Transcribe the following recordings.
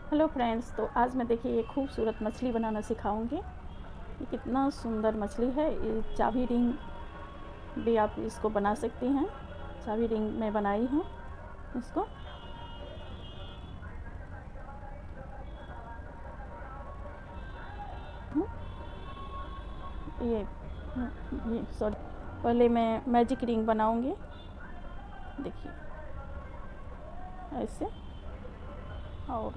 Hello friends, तो आज मैं देखिए ये खूबसूरत मछली बनाना सिखाऊंगी। ये कितना सुंदर मछली है। ये चाबी रिंग भी आप इसको बना सकती हैं। चाबी रिंग मैं बनाई हूँ इसको। ये ये सॉरी, पहले मैं मैजिक रिंग बनाऊंगी। देखिए ऐसे, और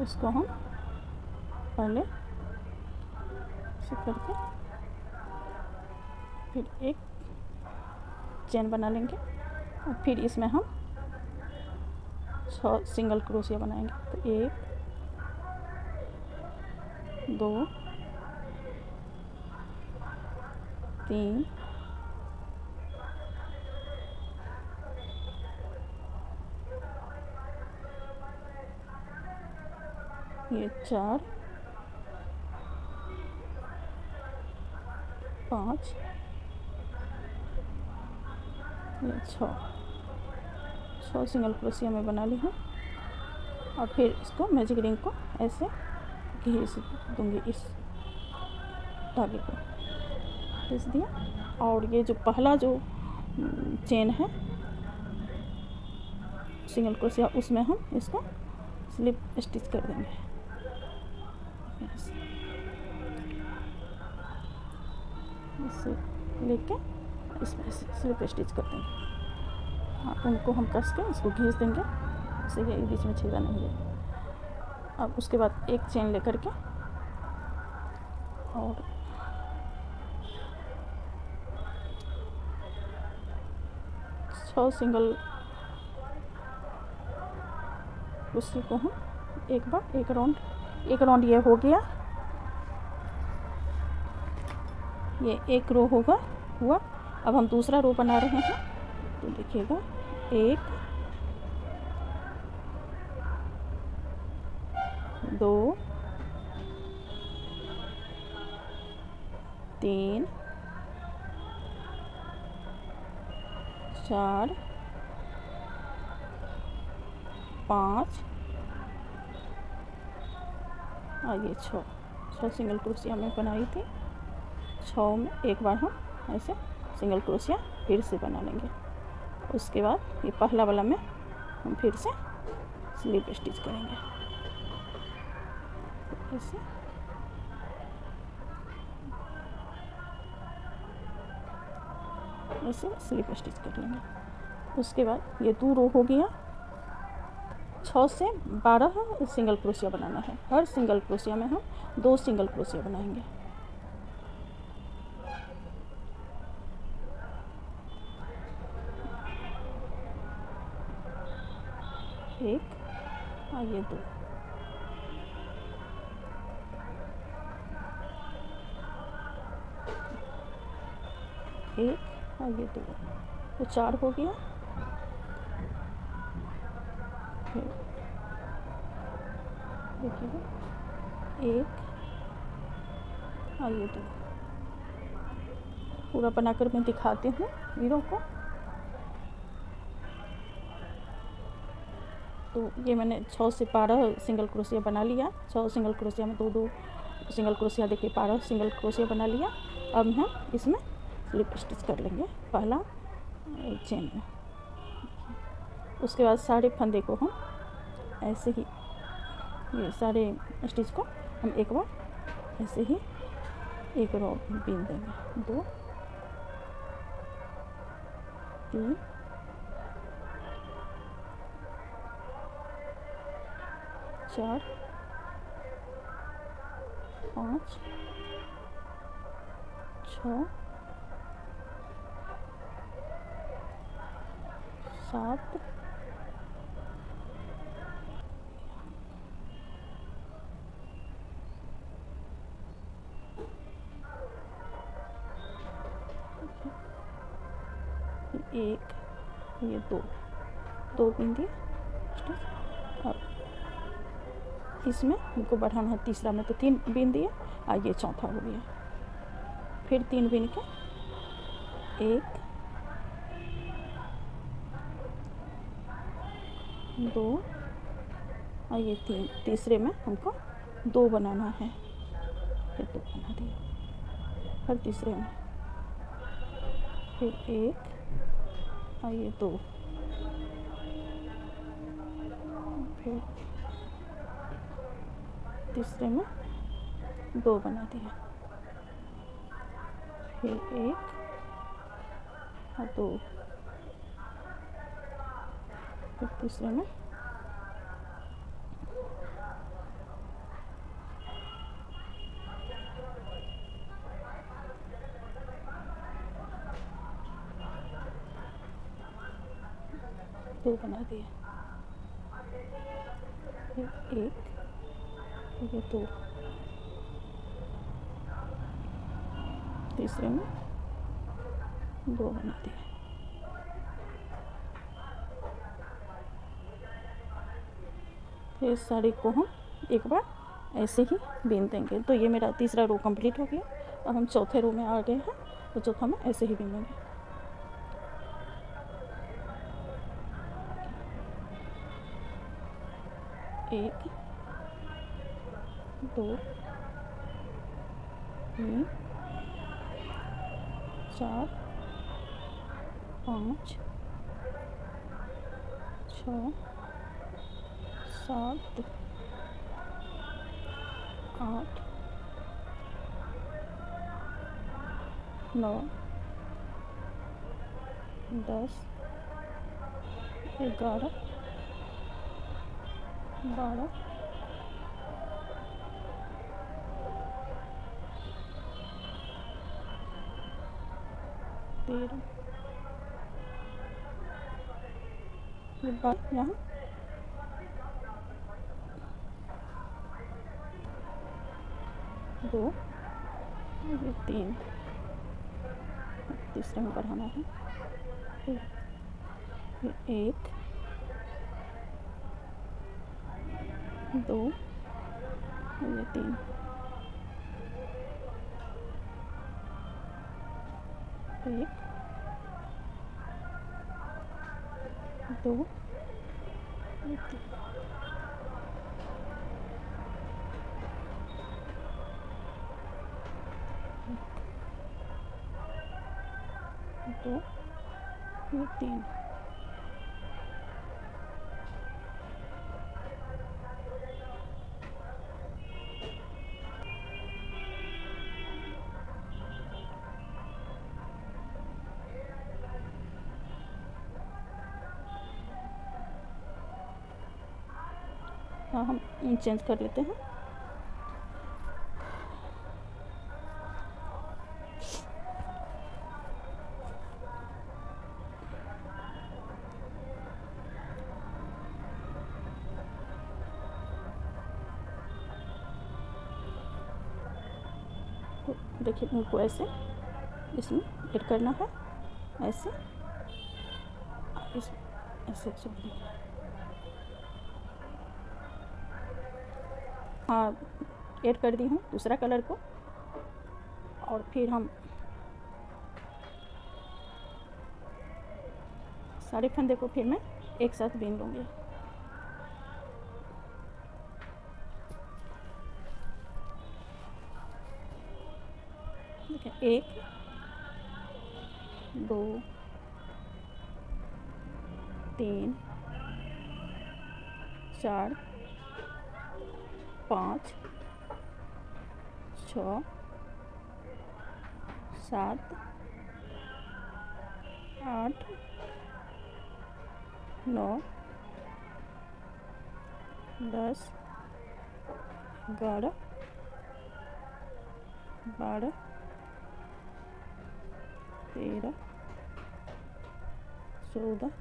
इसको हम पहले ऐसे करके फिर एक चेन बना लेंगे और फिर इसमें हम 6 सिंगल क्रोशिया बनाएंगे। तो 1 2 3 ये 4 5 ये 6 सिंगल क्रोशिया में बना ली हूँ। और फिर इसको मैजिक रिंग को ऐसे घिस दूंगी, इस धागे को घिस दिया। और ये जो पहला जो चेन है सिंगल क्रोशिया, उसमें हम इसको स्लिप स्टिच कर देंगे। इसे लेके इसमें स्लिप स्टिच कर देंगे। हाँ, उनको हम कस के इसको घिस देंगे, इससे ये बीच में छेदा नहीं है। अब उसके बाद एक चेन लेकर के और छः सिंगल उसी को हम एक राउंड ये हो गया। ये एक रो हुआ। अब हम दूसरा रो बना रहे हैं। तो देखिएगा, 1 2 3 4 5 और ये 6 सिंगल क्रोशिया में बनाई थी। 6 में एक बार हम ऐसे सिंगल क्रोशिया फिर से बना लेंगे। उसके बाद ये पहला वाला में हम फिर से स्लिप स्टिच करेंगे। ऐसे ऐसे स्लिप स्टिच कर लेंगे। उसके बाद ये 2 रो हो गया। 6 से 12 सिंगल क्रोशिया बनाना है। हर सिंगल क्रोशिया में हम 2 सिंगल क्रोशिया बनाएंगे। एक और ये 2, एक और ये 2, तो 4 हो गया। देखिए, 1 और ये 2 पूरा बनाकर मैं दिखाती हूँ हीरो को। तो ये मैंने 6 से 12 सिंगल क्रोशिया बना लिया। 6 सिंगल क्रोशिया में 2 सिंगल क्रोशिया, देखिए 12 सिंगल क्रोशिया बना लिया। अब हम इसमें स्लिप स्टिच कर लेंगे पहला चेन में। उसके बाद सारे फंदे को हम ऐसे ही, ये सारे स्टिच को हम एक बार ऐसे ही एक रो बीन देंगे। 2 3 4 5 6 7 1 ये 2 बीन दिए। अब इसमें हमको बढ़ाना है तीसरा में, तो 3 बीन दिए और ये चौथा हो गया। फिर 3 बीन के 1 2 और ये तीसरे में हमको 2 बनाना है, फिर 2 बना दिया, फिर तीसरे में फिर 1 और ये 2, फिर तीसरे में 2 बना दिया, फिर 1 और 2, फिर तीसरे में 2 बना दिया, फिर 1 ये 2, तीसरे में 2 बना दिया। फिर साड़ी को हम एक बार ऐसे ही बीन देंगे। तो ये मेरा तीसरा रो कंप्लीट हो गया। अब हम चौथे रो में आ गए हैं, तो चौथा में ऐसे ही बीनेंगे। एक, 2, 3, 4, 5, 6, 7, 8, 9, 10, 11, 12, 13, ये बात यहाँ 2, ये 3, तीसरे में बढ़ाना है, फिर 1, 2, ये 3, 1, 2, ये 3, 2, ये 3। हाँ, हम चेंज कर लेते हैं। तो देखिए, उनको ऐसे इसमें ऐड करना है, ऐसे इस ऐसे सॉरी, हाँ, ऐड कर दी हूँ दूसरा कलर को। और फिर हम सारे फंदे को फिर मैं एक साथ बीन लूँगी। देखिए, 1, 2, 3, 4, 5, 6, 7, 8, 9, 10, 11, 12, 13, 14,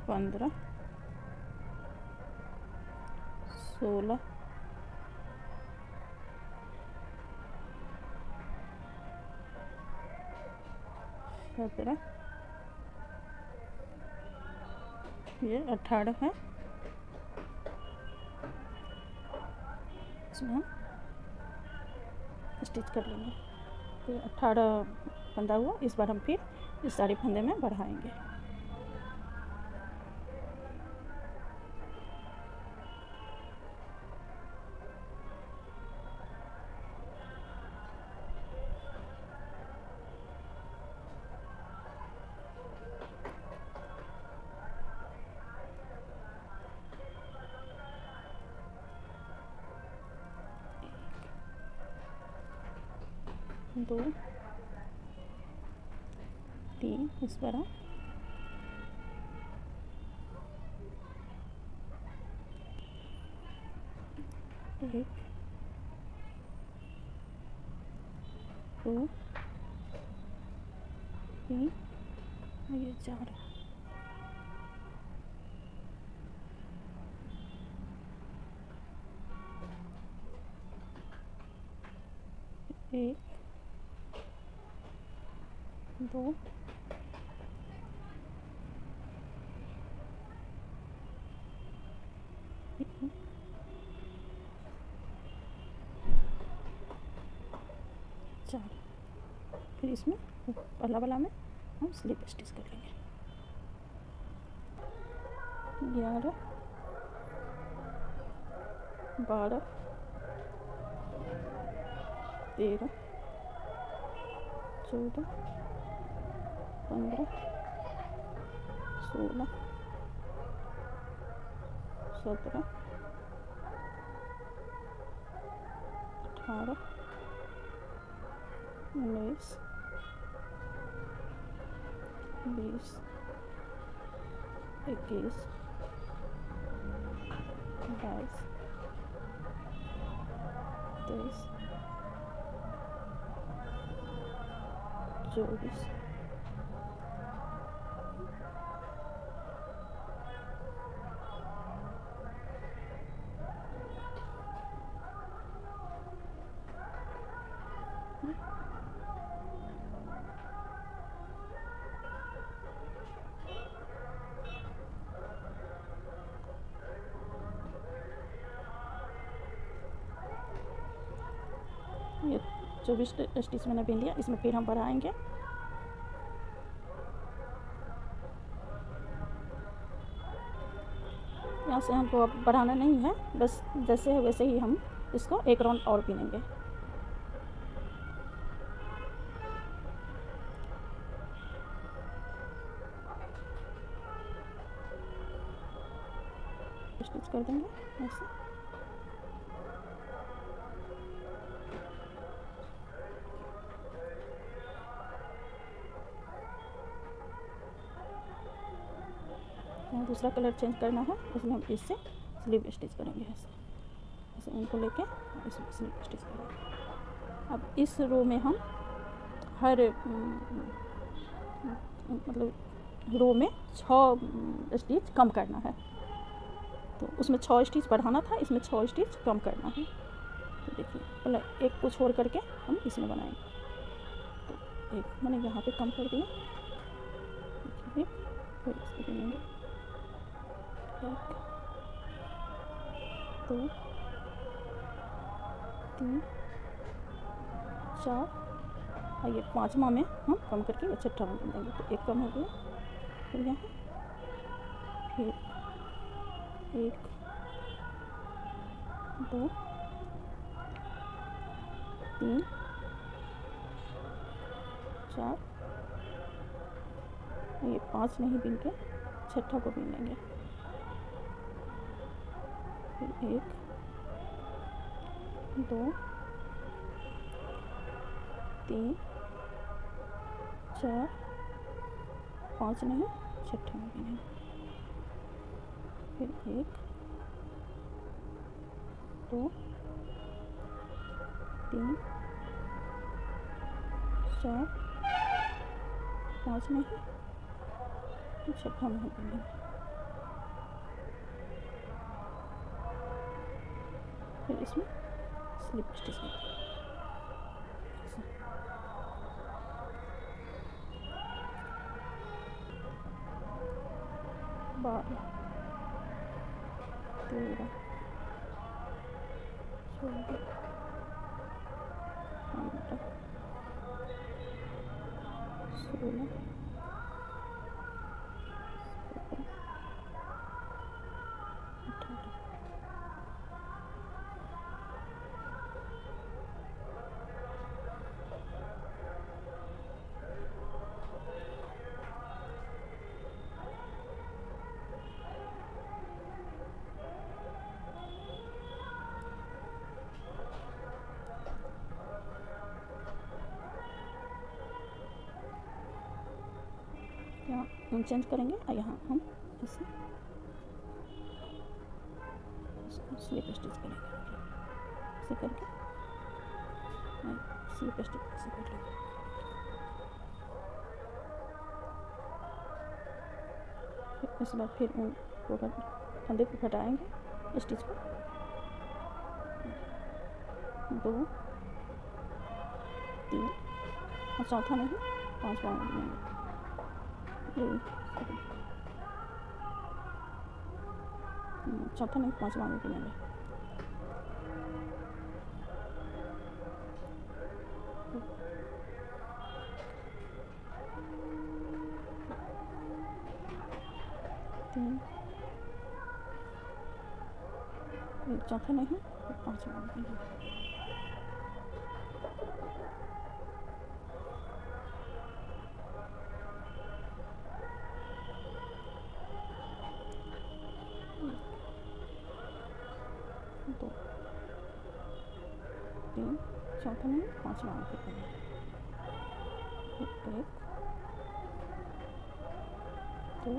15, 16, 17, ये 18 है। इसमें हम स्टिच कर लेंगे। तो 18 फंदा हुआ। इस बार हम फिर इस सारे फंदे में बढ़ाएंगे। 2 3 इस तरह, 1 2 3 ये 4, 1 2 3 4। फिर इसमें पहला वाला में हम स्लिप स्टिच कर लेंगे। 11 12 13 14 15 16 17 18 19 20 21 22 23 24 ये 24 स्टिच मैंने बीन लिया। इसमें फिर हम बढ़ाएंगे। यहाँ से हमको अब बढ़ाना नहीं है, बस जैसे है वैसे ही हम इसको एक राउंड और बीनेंगे। स्टिच कर देंगे ऐसे। यहाँ दूसरा कलर चेंज करना है, इसलिए हम इससे स्लीव स्टिच करेंगे ऐसे। ऐसे इनको लेके इसमें स्लीव स्टिच करेंगे। अब इस रो में हम हर मतलब रो में 6 स्टिच कम करना है। तो उसमें 6 स्टिच बढ़ाना था, इसमें 6 स्टिच कम करना है। तो देखिए पहले एक को छोड़ करके हम इसमें बनाएंगे। तो एक मैंने यहाँ पे कम कर दिया, देखिए फिर इसको बनाएंगे। 1 2 3 4 और ये 5वां में हम कम करके ये 6ठा में बन देंगे। तो एक कम हो गया, फिर यहाँ फिर 1 2 3 4 ये 5 नहीं बीन के 6ठा को बीन लेंगे। फिर 1 2 3 4 5 नहीं 6ठे में बीनेंगे। फिर 1 2 3 4 5 नहीं 6ठा में बीनेंगे। फिर इसमें स्लिप स्टिच करेंगे। 12 13 14 15 16 18 चेंज करेंगे और यहाँ हम इसे इसको स्लिप स्टिच करेंगे, ऐसे करके स्लिप स्टिच ऐसे कर लेंगे। इस बार फिर ऊन को फंदे को हटाएंगे, स्टिच को 2 3 और चौथा नहीं 5वां लेंगे। चौथा नहीं 5वां में लेंगे। चौथा नहीं 5वां में लेंगे। दो 3 चौथा नहीं 5वां में लेंगे। 1 2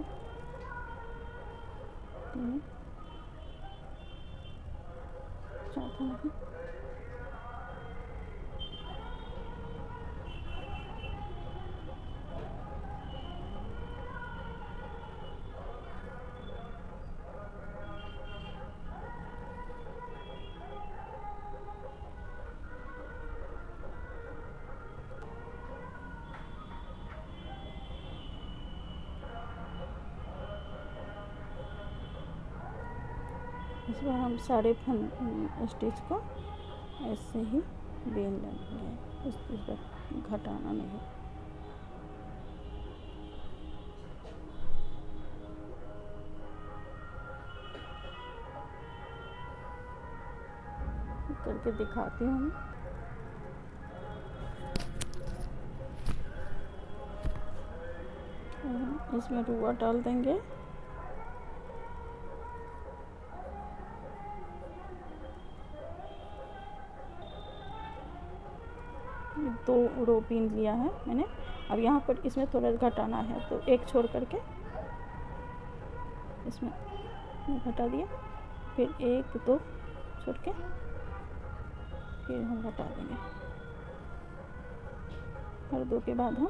3 चौथा नहीं इस बार हम सारे स्टिच को ऐसे ही बेल लेंगे, इस पर घटाना नहीं। करके दिखाती हूँ। इसमें रुआ डाल देंगे, दो रो बीन लिया है मैंने। अब यहाँ पर इसमें थोड़ा घटाना है तो एक छोड़ करके इसमें घटा दिया, फिर 1 2 छोड़ के फिर हम घटा देंगे, हर 2 के बाद हम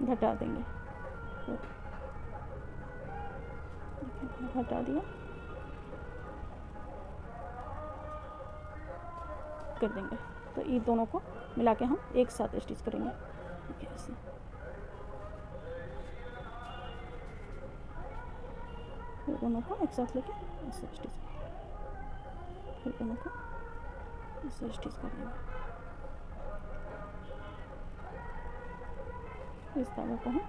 घटा देंगे। तो घटा दिया, कर देंगे। तो ये दोनों को मिला के हम एक साथ स्टिच करेंगे। ऐसे फिर दोनों को एक साथ लेके ऐसे स्टिच, फिर दोनों को ऐसे स्टिच कर देंगे। इस धागे को हम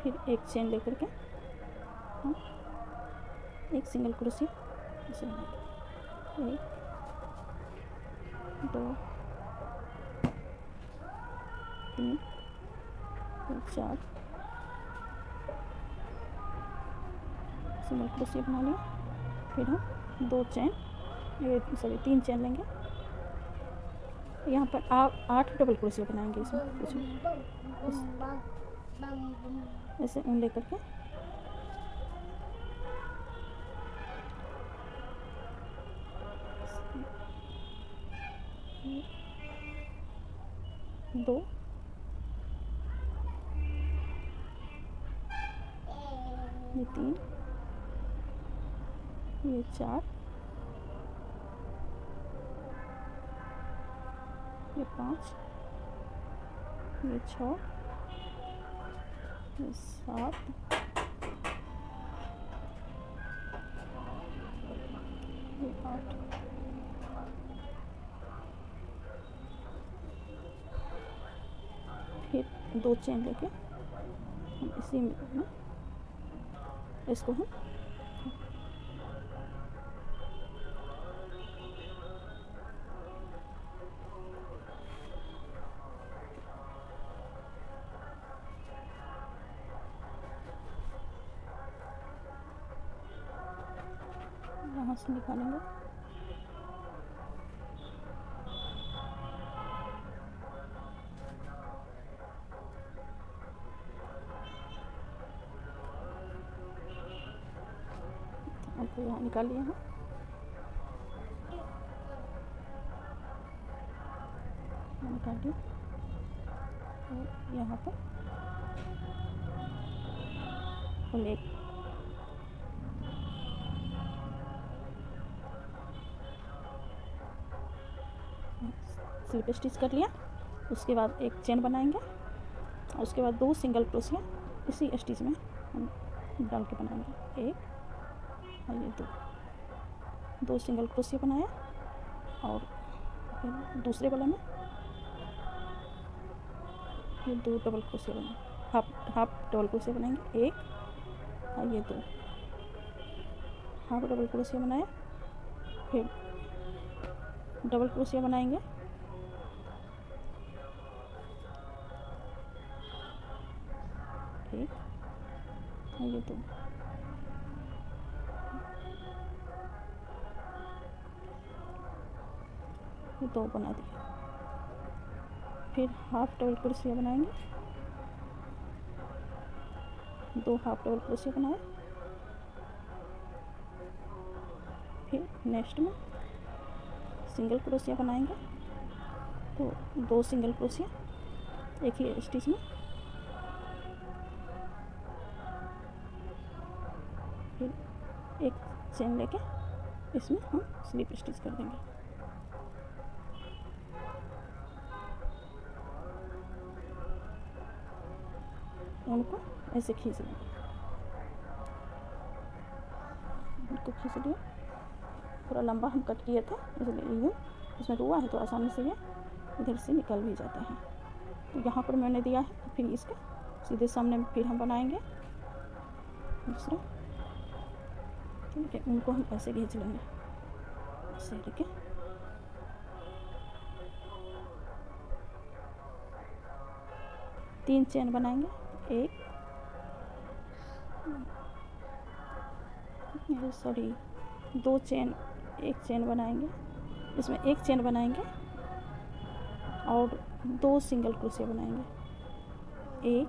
फिर एक चेन लेकर के हम एक सिंगल क्रोशिया ऐसे बनाएंगे। 1 2 3 4 सिंगल क्रोशिया बना लिया। फिर हम 2 चेन, 3 चेन लेंगे। यहाँ पर आप 8 डबल क्रोशिया बनाएंगे। इसमें कुछ ऐसे ऊन लेकर के दो, ये 3, ये 4, ये 5, ये 6, ये 7, ये 8, फिर 2 चेन लेके हम इसी में इसको हम यहाँ से निकालेंगे। तो यहाँ निकाल लिए हैं। निकाल दिए और यहाँ पर हम एक स्लिप स्टिच कर लिया। उसके बाद एक चेन बनाएंगे और उसके बाद 2 सिंगल क्रोशिया इसी स्टिच में हम डाल के बनाएंगे। एक और ये 2 सिंगल क्रोशिया बनाया और फिर दूसरे वाले में ये 2 डबल क्रोशिया बनाए, हाफ डबल क्रोशिया बनाएंगे। एक और ये 2 हाफ डबल क्रोशिया बनाया, फिर डबल क्रोशिया बनाएंगे। एक और ये 2 बना दिया। फिर हाफ डबल क्रोशिया बनाएंगे, 2 हाफ डबल क्रोशिया बनाए। फिर नेक्स्ट में सिंगल क्रोशिया बनाएंगे, तो 2 सिंगल क्रोशिया एक ही स्टिच में। फिर एक चेन लेके इसमें हम स्लिप स्टिच कर देंगे। उनको ऐसे खींच लेंगे, उनको खींच लिया। थोड़ा लंबा हम कट किए थे इसलिए यूँ इसमें रुआ है तो आसानी से ये इधर से निकल भी जाता है। तो यहाँ पर मैंने दिया है, तो फिर इसके सीधे सामने फिर हम बनाएंगे दूसरा। ठीक है, उनको हम ऐसे खींच लेंगे, ऐसे करके। तीन चेन बनाएंगे, सॉरी 2 चेन, एक चेन बनाएंगे। इसमें एक चेन बनाएंगे और 2 सिंगल क्रोशिया बनाएंगे। एक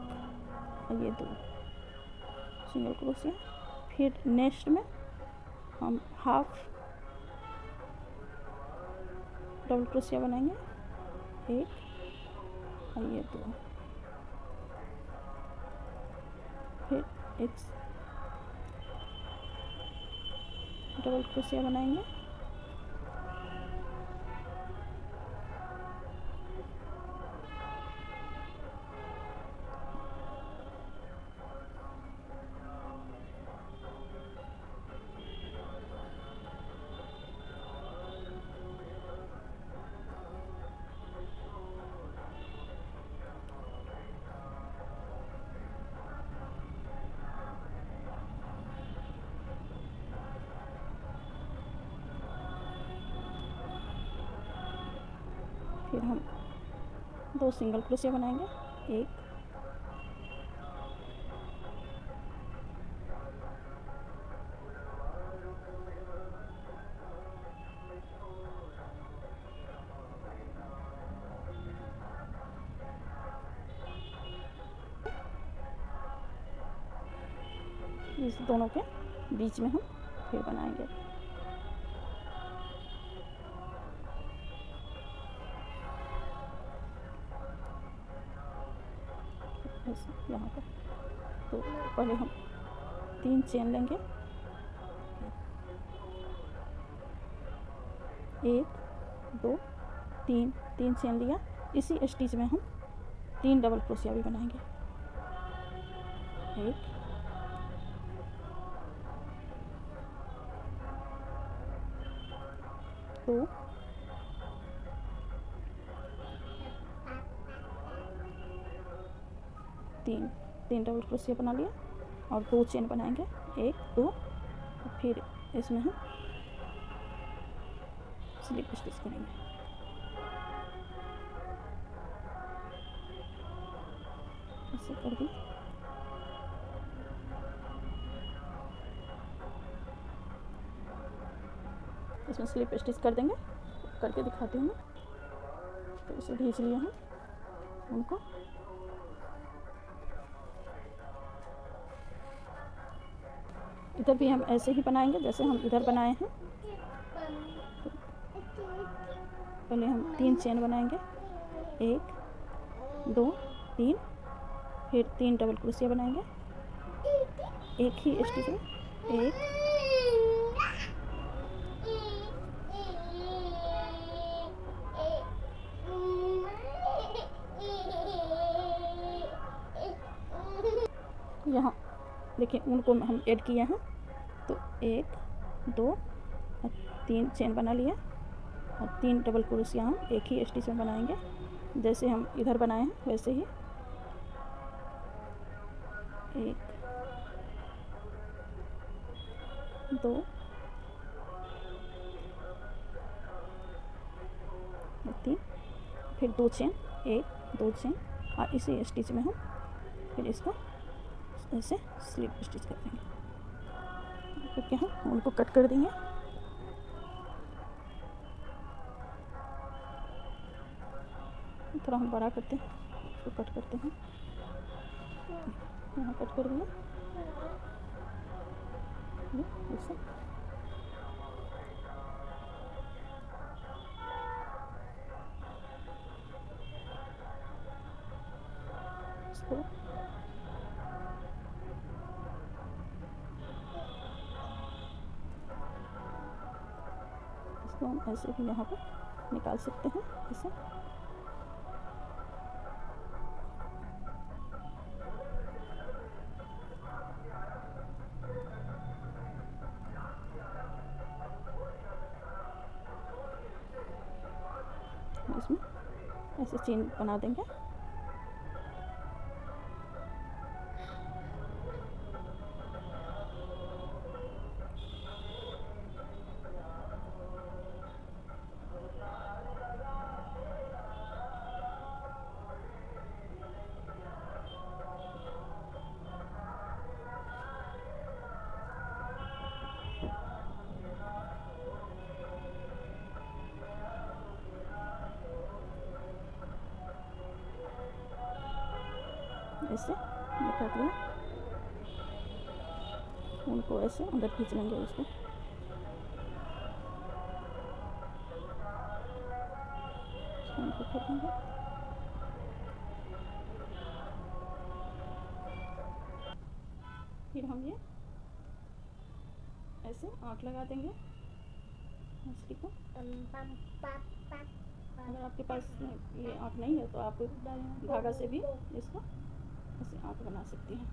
और ये 2 सिंगल क्रोशिया। फिर नेक्स्ट में हम हाफ डबल क्रोशिया बनाएंगे, एक और ये 2। फिर एक डबल क्रोशिया बनाएंगे, फिर हम 2 सिंगल क्रोशिया बनाएंगे, एक इस दोनों के बीच में हम फिर बनाएंगे। यहाँ पर तो पहले हम 3 चेन लेंगे, 1 2 3 3 चेन लिया। इसी स्टिच में हम 3 डबल क्रोशिया भी बनाएंगे। एक 2 3 डबल क्रोशिया बना लिया और 2 चेन बनाएंगे, 1 2। फिर इसमें हम स्लिप स्टिच करेंगे, ऐसे कर दी। इसमें स्लिप स्टिच कर देंगे, करके दिखाती हूँ मैं। तो इसे खींच लिए हम उनको, इधर भी हम ऐसे ही बनाएंगे जैसे हम इधर बनाए हैं। पहले हम 3 चेन बनाएंगे, 1 2 3, फिर 3 डबल क्रोशिया बनाएंगे एक ही स्टिच में, 1 यहाँ देखिए उनको हम ऐड किए हैं, तो 1 2 और 3 चेन बना लिया और 3 डबल क्रोशिया हम एक ही स्टिच में बनाएंगे जैसे हम इधर बनाए हैं वैसे ही। 1 2 3, फिर 2 चेन, 1 2 चेन, और इसी स्टिच में हम फिर इसको ऐसे स्लिप स्टिच कर देंगे, क्योंकि हम उनको कट कर देंगे। थोड़ा हम बड़ा करते हैं, इसको कट करते हैं, यहाँ कट कर दिया ऐसे। इसको हम ऐसे भी यहाँ पर निकाल सकते हैं ऐसे। इसमें ऐसे चेन बना देंगे, ऐसे दिखा दिया, उनको ऐसे अंदर खींच लेंगे इसको। उनको कर देंगे, फिर हम ये ऐसे आँख लगा देंगे मछली को। अगर आपके पास ये आँख नहीं है तो आप धागा से भी इसको ऐसे आँख बना सकती हैं।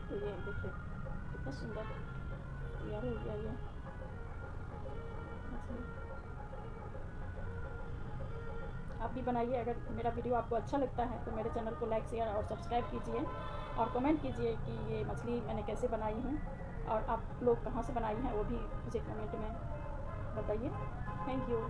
तो ये देखिए कितना सुंदर तैयार हो गया ये। आप भी बनाइए। अगर मेरा वीडियो आपको अच्छा लगता है तो मेरे चैनल को लाइक शेयर और सब्सक्राइब कीजिए और कमेंट कीजिए कि ये मछली मैंने कैसे बनाई हूँ और आप लोग कहाँ से बनाई हैं वो भी मुझे कमेंट में बताइए। Thank you.